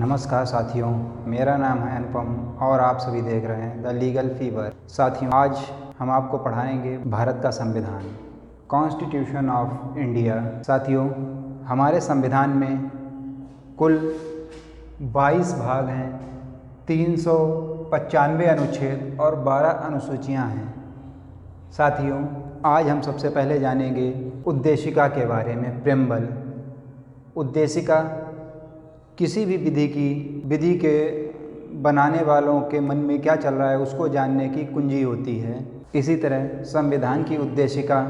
नमस्कार साथियों, मेरा नाम है अनुपम और आप सभी देख रहे हैं द लीगल फीवर। साथियों, आज हम आपको पढ़ाएंगे भारत का संविधान, कॉन्स्टिट्यूशन ऑफ इंडिया। साथियों, हमारे संविधान में कुल 22 भाग हैं, 395 अनुच्छेद और 12 अनुसूचियां हैं। साथियों, आज हम सबसे पहले जानेंगे उद्देशिका के बारे में। प्रेम्बल। उद्देशिका किसी भी विधि के बनाने वालों के मन में क्या चल रहा है उसको जानने की कुंजी होती है। इसी तरह संविधान की उद्देशिका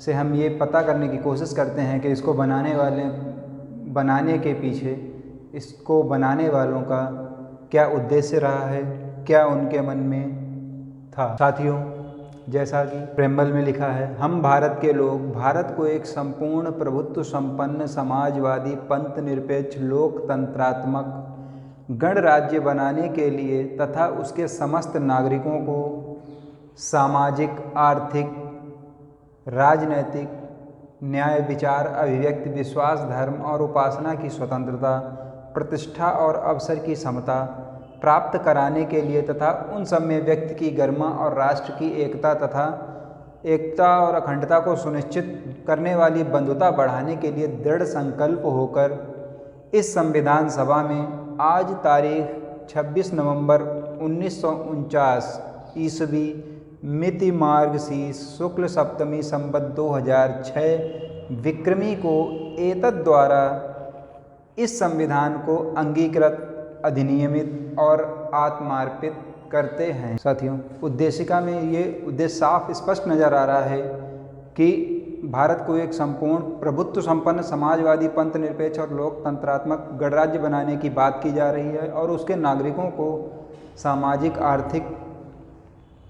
से हम ये पता करने की कोशिश करते हैं कि इसको बनाने के पीछे इसको बनाने वालों का क्या उद्देश्य रहा है, क्या उनके मन में था। साथियों, जैसा कि प्रेम्बल में लिखा है, हम भारत के लोग भारत को एक संपूर्ण प्रभुत्व संपन्न समाजवादी पंथ निरपेक्ष लोकतंत्रात्मक गणराज्य बनाने के लिए तथा उसके समस्त नागरिकों को सामाजिक, आर्थिक, राजनैतिक, न्याय, विचार, अभिव्यक्ति, विश्वास, धर्म और उपासना की स्वतंत्रता, प्रतिष्ठा और अवसर की समता प्राप्त कराने के लिए तथा उन सब में व्यक्ति की गरिमा और राष्ट्र की एकता और अखंडता को सुनिश्चित करने वाली बंधुता बढ़ाने के लिए दृढ़ संकल्प होकर इस संविधान सभा में आज तारीख 26 नवंबर 1949 ईस्वी मिति मार्गशीर्ष शुक्ल सप्तमी संवत 2006 विक्रमी को एतद् द्वारा इस संविधान को अंगीकृत, अधिनियमित और आत्मार्पित करते हैं। साथियों, उद्देशिका में ये उद्देश्य साफ स्पष्ट नज़र आ रहा है कि भारत को एक संपूर्ण प्रभुत्व संपन्न समाजवादी पंथ निरपेक्ष और लोकतंत्रात्मक गणराज्य बनाने की बात की जा रही है और उसके नागरिकों को सामाजिक, आर्थिक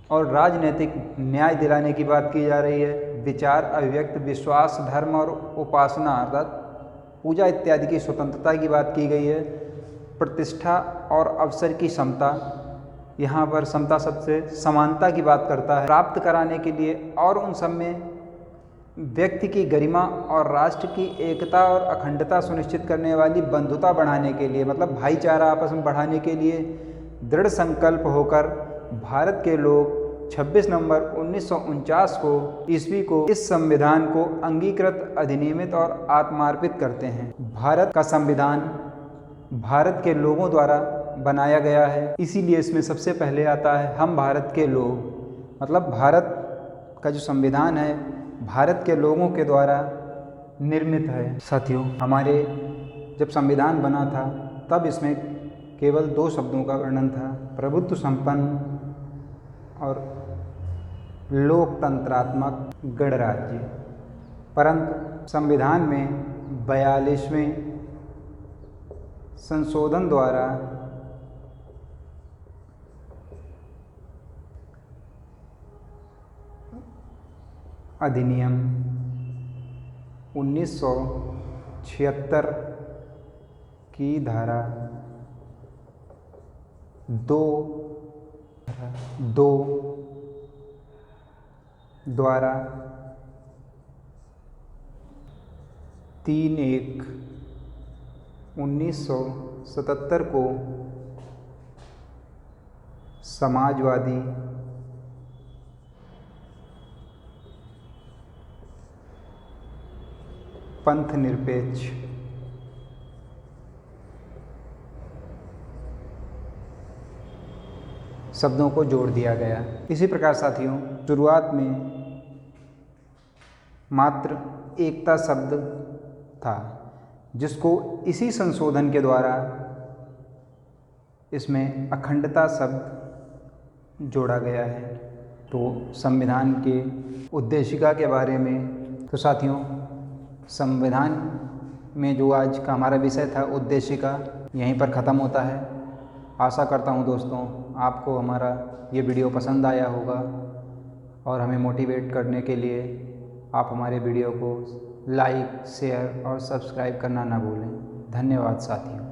और राजनीतिक न्याय दिलाने की बात की जा रही है। विचार, अभिव्यक्ति, विश्वास, धर्म और उपासना अर्थात पूजा इत्यादि की स्वतंत्रता की बात की गई है। प्रतिष्ठा और अवसर की समता, यहाँ पर समता शब्द से समानता की बात करता है, प्राप्त कराने के लिए और उन सब में व्यक्ति की गरिमा और राष्ट्र की एकता और अखंडता सुनिश्चित करने वाली बंधुता बढ़ाने के लिए, मतलब भाईचारा आपस में बढ़ाने के लिए दृढ़ संकल्प होकर भारत के लोग 26 नवंबर 1949 को ईस्वी को इस संविधान को अंगीकृत, अधिनियमित और आत्मार्पित करते हैं। भारत का संविधान भारत के लोगों द्वारा बनाया गया है, इसीलिए इसमें सबसे पहले आता है हम भारत के लोग। मतलब भारत का जो संविधान है भारत के लोगों के द्वारा निर्मित है। साथियों, हमारे जब संविधान बना था तब इसमें केवल 2 शब्दों का वर्णन था, प्रभुत्व संपन्न और लोकतंत्रात्मक गणराज्य। परंतु संविधान में 42वें संशोधन द्वारा अधिनियम 1976 की धारा 2 द्वारा 3/1/1977 को समाजवादी पंथ निरपेक्ष शब्दों को जोड़ दिया गया। इसी प्रकार साथियों, शुरुआत में मात्र एकता शब्द था जिसको इसी संशोधन के द्वारा इसमें अखंडता शब्द जोड़ा गया है। तो संविधान के उद्देशिका के बारे में, तो साथियों, संविधान में जो आज का हमारा विषय था उद्देशिका, यहीं पर ख़त्म होता है। आशा करता हूँ दोस्तों आपको हमारा ये वीडियो पसंद आया होगा और हमें मोटिवेट करने के लिए आप हमारे वीडियो को लाइक, शेयर और सब्सक्राइब करना ना भूलें। धन्यवाद साथियों।